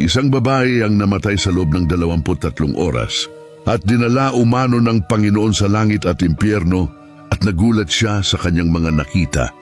Isang babae ang namatay sa loob ng 23 oras at dinala umano ng Panginoon sa langit at impyerno at nagulat siya sa kanyang mga nakita.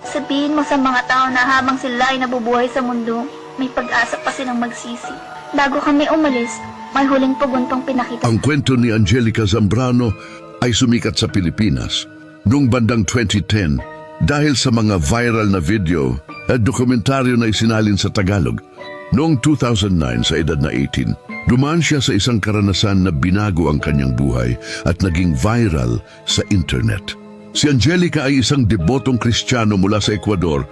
Sabihin mo sa mga tao na habang sila ay nabubuhay sa mundo, may pag-asa pa silang magsisi. Bago kami umalis, may huling puguntong pinakita. Ang kwento ni Angelica Zambrano ay sumikat sa Pilipinas noong bandang 2010 dahil sa mga viral na video at dokumentaryo na isinalin sa Tagalog. Noong 2009 sa edad na 18, dumaan siya sa isang karanasan na binago ang kanyang buhay at naging viral sa internet. Si Angelica ay isang debotong Kristiyano mula sa Ecuador.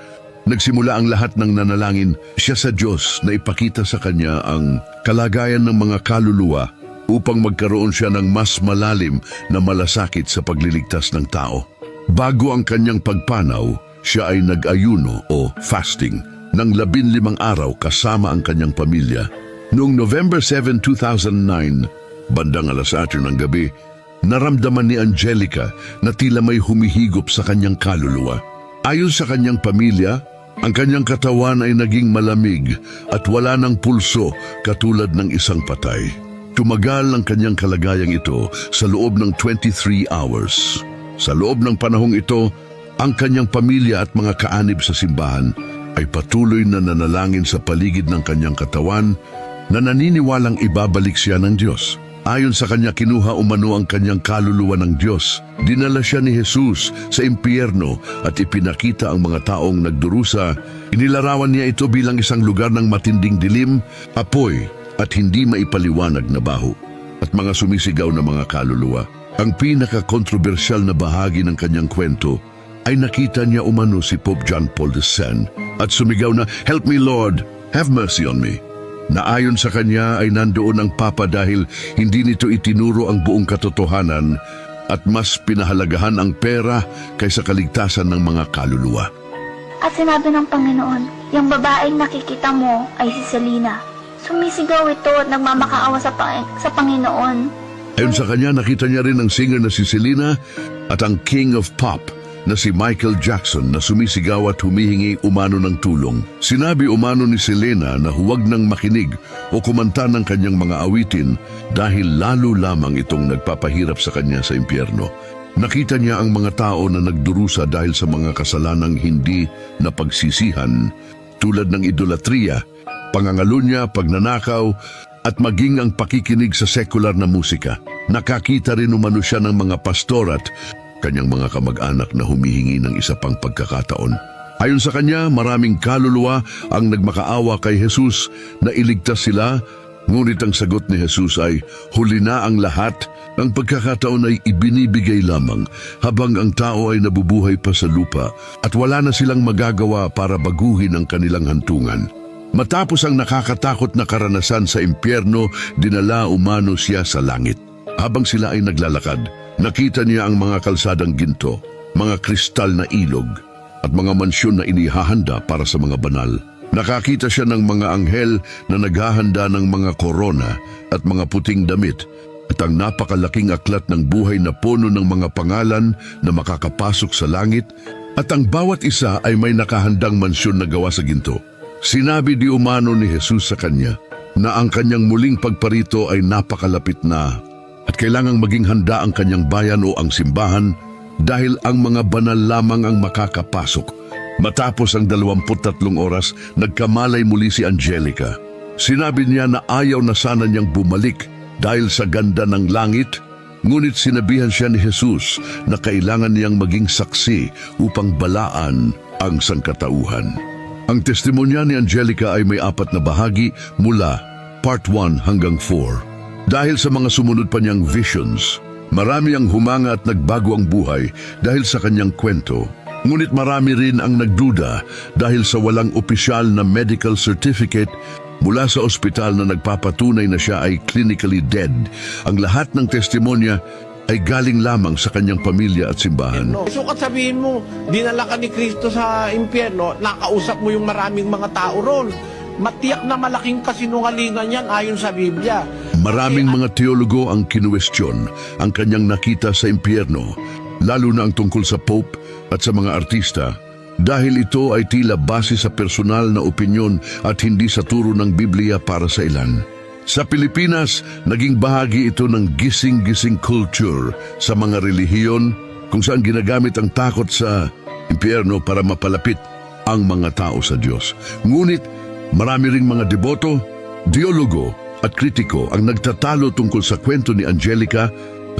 Nagsimula ang lahat ng nanalangin siya sa Diyos na ipakita sa kanya ang kalagayan ng mga kaluluwa upang magkaroon siya ng mas malalim na malasakit sa pagliligtas ng tao. Bago ang kanyang pagpanaw, siya ay nag-ayuno o fasting ng 15 araw kasama ang kanyang pamilya. Noong November 7, 2009, bandang alas 4 ng gabi, naramdaman ni Angelica na tila may humihigop sa kanyang kaluluwa. Ayon sa kanyang pamilya, ang kanyang katawan ay naging malamig at wala ng pulso katulad ng isang patay. Tumagal ang kanyang kalagayang ito sa loob ng 23 hours. Sa loob ng panahong ito, ang kanyang pamilya at mga kaanib sa simbahan ay patuloy na nanalangin sa paligid ng kanyang katawan na naniniwalang ibabalik siya ng Diyos. Ayon sa kanya, kinuha umano ang kanyang kaluluwa ng Diyos. Dinala siya ni Jesus sa impyerno at ipinakita ang mga taong nagdurusa. Inilarawan niya ito bilang isang lugar ng matinding dilim, apoy at hindi maipaliwanag na baho at mga sumisigaw na mga kaluluwa. Ang pinaka-kontrobersyal na bahagi ng kanyang kwento ay nakita niya umano si Pope John Paul II at sumigaw na, "Help me Lord, have mercy on me." Na ayon sa kanya ay nandoon ang Papa dahil hindi nito itinuro ang buong katotohanan at mas pinahalagahan ang pera kaysa kaligtasan ng mga kaluluwa. At sinabi ng Panginoon, yung babaeng nakikita mo ay si Selena. Sumisigaw ito at nagmamakaawa sa Panginoon. Ayon sa kanya, nakita niya rin ang singer na si Selena at ang King of Pop na si Michael Jackson na sumisigaw at humihingi umano ng tulong. Sinabi umano ni Selena na huwag nang makinig o kumanta ng kanyang mga awitin dahil lalo lamang itong nagpapahirap sa kanya sa impyerno. Nakita niya ang mga tao na nagdurusa dahil sa mga kasalanang hindi napagsisihan tulad ng idolatriya, pangangalunya, pagnanakaw at maging ang pakikinig sa sekular na musika. Nakakita rin umano siya ng mga pastor at kanyang mga kamag-anak na humihingi ng isa pang pagkakataon. Ayon sa kanya, maraming kaluluwa ang nagmakaawa kay Jesus na iligtas sila, ngunit ang sagot ni Jesus ay, huli na ang lahat, ang pagkakataon ay ibinibigay lamang habang ang tao ay nabubuhay pa sa lupa at wala na silang magagawa para baguhin ang kanilang hantungan. Matapos ang nakakatakot na karanasan sa impyerno, dinala umano siya sa langit. Habang sila ay naglalakad, nakita niya ang mga kalsadang ginto, mga kristal na ilog, at mga mansyon na inihahanda para sa mga banal. Nakakita siya ng mga anghel na naghahanda ng mga korona at mga puting damit, at ang napakalaking aklat ng buhay na puno ng mga pangalan na makakapasok sa langit, at ang bawat isa ay may nakahandang mansyon na gawa sa ginto. Sinabi di umano ni Jesus sa kanya na ang kanyang muling pagparito ay napakalapit na at kailangang maging handa ang kanyang bayan o ang simbahan dahil ang mga banal lamang ang makakapasok. Matapos ang 23 oras, nagkamalay muli si Angelica. Sinabi niya na ayaw na sana niyang bumalik dahil sa ganda ng langit, ngunit sinabihan siya ni Jesus na kailangan niyang maging saksi upang balaan ang sangkatauhan. Ang testimonya ni Angelica ay may 4 na bahagi mula Part 1 hanggang 4. Dahil sa mga sumunod pa niyang visions, marami ang humanga at nagbago ang buhay dahil sa kanyang kwento. Ngunit marami rin ang nagduda dahil sa walang opisyal na medical certificate mula sa ospital na nagpapatunay na siya ay clinically dead. Ang lahat ng testimonya ay galing lamang sa kanyang pamilya at simbahan. So sabihin mo, dinala ka ni Kristo sa impyerno, nakausap mo yung maraming mga tao ron. Matiyak na malaking kasinungalingan yan ayon sa Biblia. Maraming mga teologo ang kinuwestiyon ang kanyang nakita sa impyerno, lalo na ang tungkol sa Pope at sa mga artista. dahil ito ay tila base sa personal na opinyon at hindi sa turo ng Biblia para sa ilan. Sa Pilipinas, naging bahagi ito ng gising-gising culture sa mga relihiyon kung saan ginagamit ang takot sa impyerno para mapalapit ang mga tao sa Diyos. Ngunit marami ring mga deboto, teologo at kritiko ang nagtatalo tungkol sa kwento ni Angelica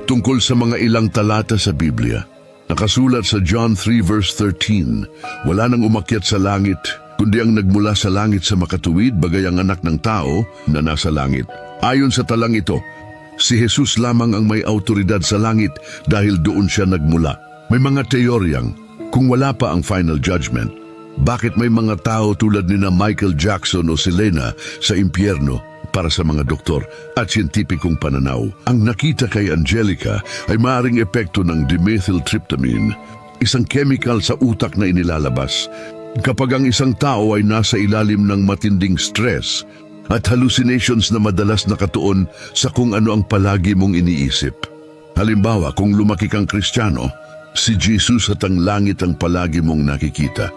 tungkol sa mga ilang talata sa Biblia. Nakasulat sa John 3 verse 13, wala nang umakyat sa langit, kundi ang nagmula sa langit sa makatuwid, bagay ang anak ng tao na nasa langit. Ayon sa talang ito, si Jesus lamang ang may autoridad sa langit dahil doon siya nagmula. May mga teoryang, kung wala pa ang final judgment, bakit may mga tao tulad ni na Michael Jackson o Selena sa impyerno para sa mga doktor at siyentipikong pananaw? Ang nakita kay Angelica ay maaaring epekto ng dimethyltryptamine, isang chemical sa utak na inilalabas kapag ang isang tao ay nasa ilalim ng matinding stress at hallucinations na madalas nakatuon sa kung ano ang palagi mong iniisip. Halimbawa, kung lumaki kang Kristiyano, si Jesus at ang langit ang palagi mong nakikita.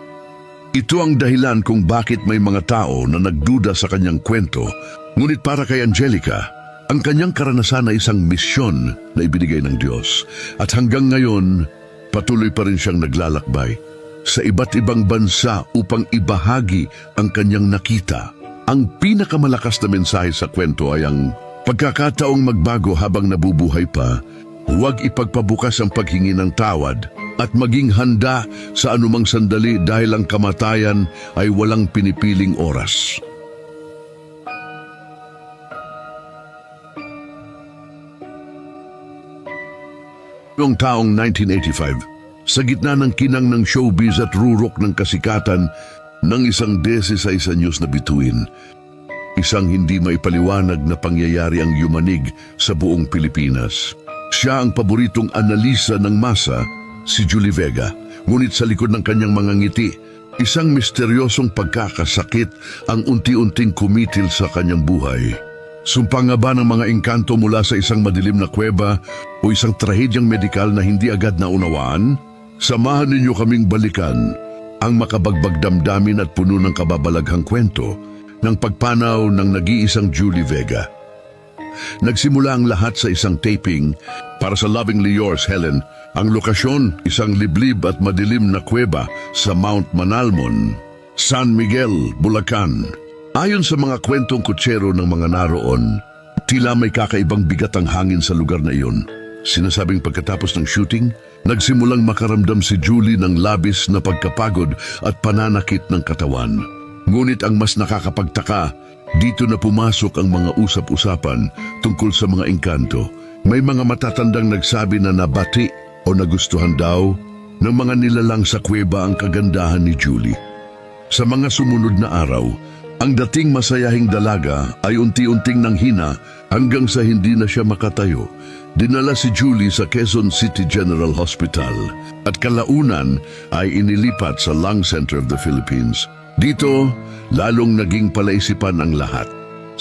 Ito ang dahilan kung bakit may mga tao na nagduda sa kanyang kwento. Ngunit para kay Angelica, ang kanyang karanasan ay isang misyon na ibinigay ng Diyos. At hanggang ngayon, patuloy pa rin siyang naglalakbay sa iba't ibang bansa upang ibahagi ang kanyang nakita. Ang pinakamalakas na mensahe sa kwento ay ang pagkakataong magbago habang nabubuhay pa. Huwag ipagpabukas ang paghingi ng tawad at maging handa sa anumang sandali dahil ang kamatayan ay walang pinipiling oras. Noong taong 1985, sa gitna ng kinang ng showbiz at rurok ng kasikatan ng isang 16 anyos na bituin, isang hindi maipaliwanag na pangyayari ang yumanig sa buong Pilipinas. Siya ang paboritong analisa ng masa, si Julie Vega. Ngunit sa likod ng kanyang mga ngiti, isang misteryosong pagkakasakit ang unti-unting kumitil sa kanyang buhay. Sumpa nga ba ng mga engkanto mula sa isang madilim na kuweba o isang trahedyang medikal na hindi agad naunawaan? Samahan ninyo kaming balikan ang makabagbag damdamin at puno ng kababalaghang kwento ng pagpanaw ng nag-iisang Julie Vega. Nagsimula ang lahat sa isang taping para sa Lovingly Yours, Helen. Ang lokasyon, isang liblib at madilim na kuweba sa Mount Manalmon, San Miguel, Bulacan. Ayon sa mga kwentong kutsero ng mga naroon, tila may kakaibang bigat ang hangin sa lugar na iyon. Sinasabing pagkatapos ng shooting, nagsimulang makaramdam si Julie ng labis na pagkapagod at pananakit ng katawan. Ngunit ang mas nakakapagtaka, dito na pumasok ang mga usap-usapan tungkol sa mga engkanto. May mga matatandang nagsabi na nabati o nagustuhan daw ng mga nilalang sa kuweba ang kagandahan ni Julie. Sa mga sumunod na araw, ang dating masayahing dalaga ay unti-unting nanghina hanggang sa hindi na siya makatayo. Dinala si Julie sa Quezon City General Hospital at kalaunan ay inilipat sa Lung Center of the Philippines. Dito, lalong naging palaisipan ang lahat.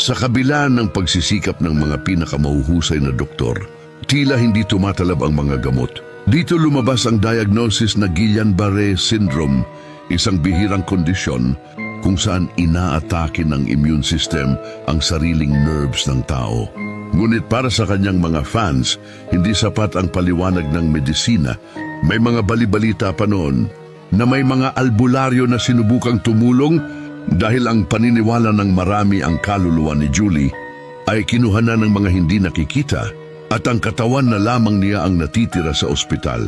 Sa kabila ng pagsisikap ng mga pinakamahuhusay na doktor, tila hindi tumatalab ang mga gamot. Dito lumabas ang diagnosis na Guillain-Barré syndrome, isang bihirang kondisyon kung saan inaatake ng immune system ang sariling nerves ng tao. Ngunit para sa kanyang mga fans, hindi sapat ang paliwanag ng medisina. May mga balibalita pa noon na may mga albularyo na sinubukang tumulong dahil ang paniniwala ng marami ang kaluluwa ni Julie ay kinuha na ng mga hindi nakikita at ang katawan na lamang niya ang natitira sa ospital.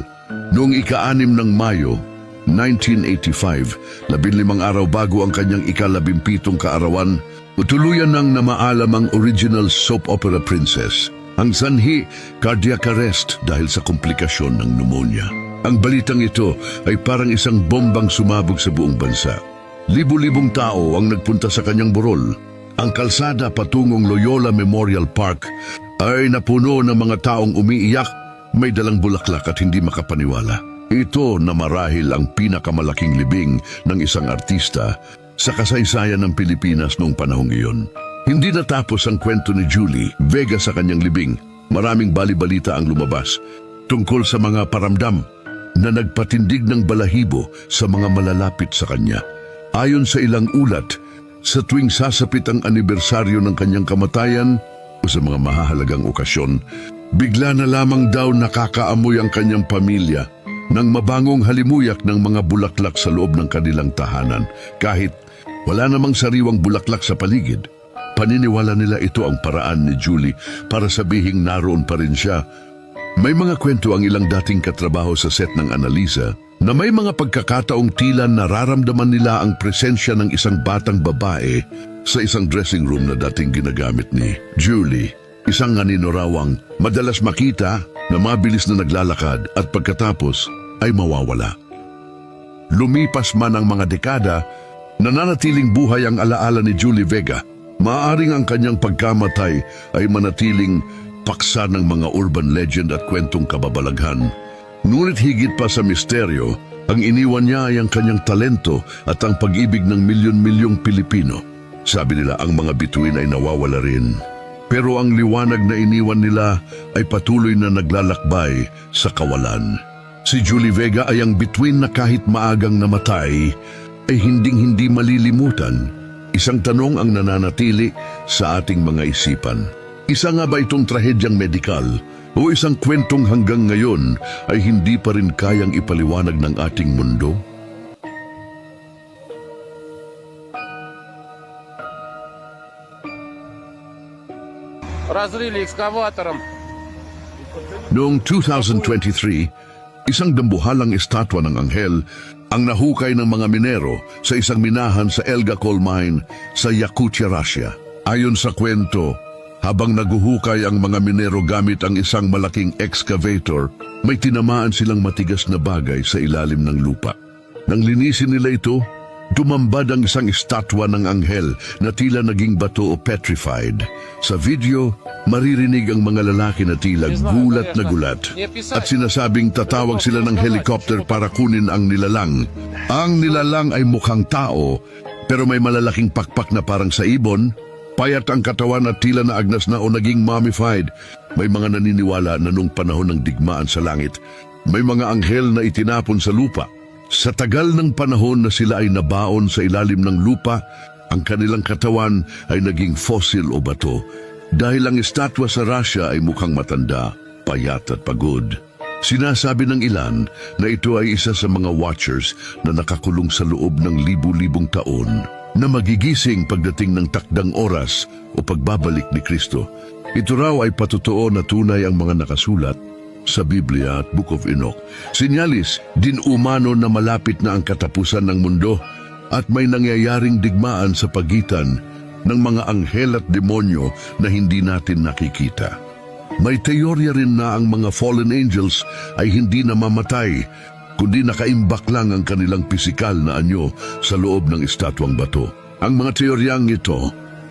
Noong ika-6 ng Mayo, 1985, 15 araw bago ang kanyang ika-17 kaarawan, tuluyan nang namaalam ang original soap opera princess. Ang sanhi, cardiac arrest dahil sa komplikasyon ng pneumonia. Ang balitang ito ay parang isang bombang sumabog sa buong bansa. Libu-libong tao ang nagpunta sa kanyang burol. Ang kalsada patungong Loyola Memorial Park ay napuno ng mga taong umiiyak, may dalang bulaklak at hindi makapaniwala. Ito na marahil ang pinakamalaking libing ng isang artista sa kasaysayan ng Pilipinas noong panahong iyon. Hindi natapos ang kwento ni Julie Vega sa kanyang libing. Maraming bali-balita ang lumabas tungkol sa mga paramdam na nagpatindig ng balahibo sa mga malalapit sa kanya. Ayon sa ilang ulat, sa tuwing sasapit ang anibersaryo ng kanyang kamatayan o sa mga mahahalagang okasyon, bigla na lamang daw nakakaamoy ang kanyang pamilya ng mabangong halimuyak ng mga bulaklak sa loob ng kanilang tahanan. Kahit wala namang sariwang bulaklak sa paligid, paniniwala nila ito ang paraan ni Julie para sabihing naroon pa rin siya. May mga kwento ang ilang dating katrabaho sa set ng Annalisa na may mga pagkakataong tila nararamdaman nila ang presensya ng isang batang babae sa isang dressing room na dating ginagamit ni Julie. Isang aninorawang madalas makita na mabilis na naglalakad at pagkatapos ay mawawala. Lumipas man ang mga dekada, nananatiling buhay ang alaala ni Julie Vega. Maaaring ang kanyang pagkamatay ay manatiling paksa ng mga urban legend at kwentong kababalaghan. Ngunit higit pa sa misteryo, ang iniwan niya ay ang kanyang talento at ang pag-ibig ng milyon-milyong Pilipino. Sabi nila ang mga bituin ay nawawala rin. Pero ang liwanag na iniwan nila ay patuloy na naglalakbay sa kawalan. Si Julie Vega ay ang bituin na kahit maagang namatay, ay hinding-hindi malilimutan. Isang tanong ang nananatili sa ating mga isipan. Isa nga ba itong trahedyang medikal o isang kwentong hanggang ngayon ay hindi pa rin kayang ipaliwanag ng ating mundo? Разрыли экскаватором. Noong 2023, isang dambuhalang estatwa ng anghel ang nahukay ng mga minero sa isang minahan sa Elga Coal Mine sa Yakutia, Russia. Ayon sa kwento, habang naguhukay ang mga minero gamit ang isang malaking excavator, may tinamaan silang matigas na bagay sa ilalim ng lupa. Nang linisin nila ito, dumambad ang isang estatwa ng anghel na tila naging bato o petrified. Sa video, maririnig ang mga lalaki na tila gulat na gulat at sinasabing tatawag sila ng helicopter para kunin ang nilalang. Ang nilalang ay mukhang tao pero may malalaking pakpak na parang sa ibon. Payat ang katawan at tila na agnas na o naging mummified. May mga naniniwala na nung panahon ng digmaan sa langit, may mga anghel na itinapon sa lupa. Sa tagal ng panahon na sila ay nabaon sa ilalim ng lupa, ang kanilang katawan ay naging fossil o bato. Dahil ang estatwa sa Russia ay mukhang matanda, payat at pagod. Sinasabi ng ilan na ito ay isa sa mga watchers na nakakulong sa loob ng libu-libong taon, na magigising pagdating ng takdang oras o pagbabalik ni Kristo. Ito raw ay patotoo na tunay ang mga nakasulat sa Biblia at Book of Enoch. Sinyalis din umano na malapit na ang katapusan ng mundo at may nangyayaring digmaan sa pagitan ng mga anghel at demonyo na hindi natin nakikita. May teorya rin na ang mga fallen angels ay hindi namamatay, kundi nakaimbak lang ang kanilang pisikal na anyo sa loob ng estatwang bato. Ang mga teoryang ito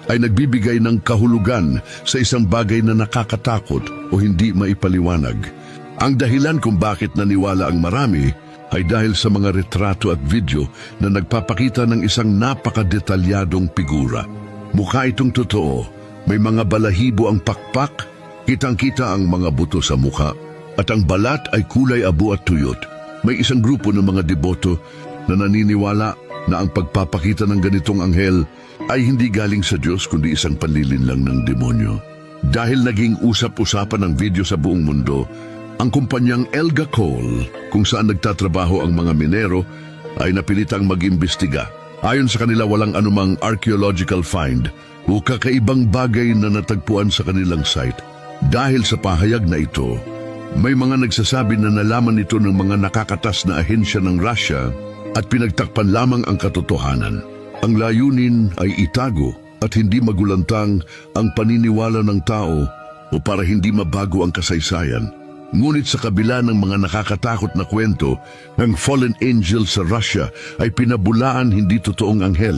ay nagbibigay ng kahulugan sa isang bagay na nakakatakot o hindi maipaliwanag. Ang dahilan kung bakit naniwala ang marami ay dahil sa mga retrato at video na nagpapakita ng isang napakadetalyadong figura. Mukha itong totoo, may mga balahibo ang pakpak, kitang-kita ang mga buto sa mukha, at ang balat ay kulay abo at tuyot. May isang grupo ng mga deboto na naniniwala na ang pagpapakita ng ganitong anghel ay hindi galing sa Diyos kundi isang panlilin lang ng demonyo. Dahil naging usap-usapan ng video sa buong mundo, ang kumpanyang Elga Coal, kung saan nagtatrabaho ang mga minero, ay napilitang mag-imbestiga. Ayon sa kanila, walang anumang archaeological find o kakaibang bagay na natagpuan sa kanilang site. Dahil sa pahayag na ito, may mga nagsasabi na nalaman ito ng mga nakakatas na ahensya ng Russia at pinagtakpan lamang ang katotohanan. Ang layunin ay itago at hindi magulantang ang paniniwala ng tao o para hindi mabago ang kasaysayan. Ngunit sa kabila ng mga nakakatakot na kwento, ang fallen angel sa Russia ay pinabulaan hindi totoong anghel.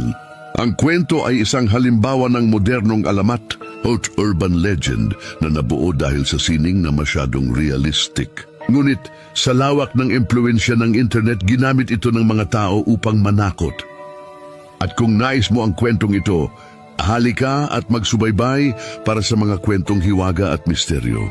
Ang kwento ay isang halimbawa ng modernong alamat o urban legend na nabuo dahil sa sining na masyadong realistic. Ngunit sa lawak ng impluensya ng internet, ginamit ito ng mga tao upang manakot. At kung nais mo ang kwentong ito, halika at magsubaybay para sa mga kwentong hiwaga at misteryo.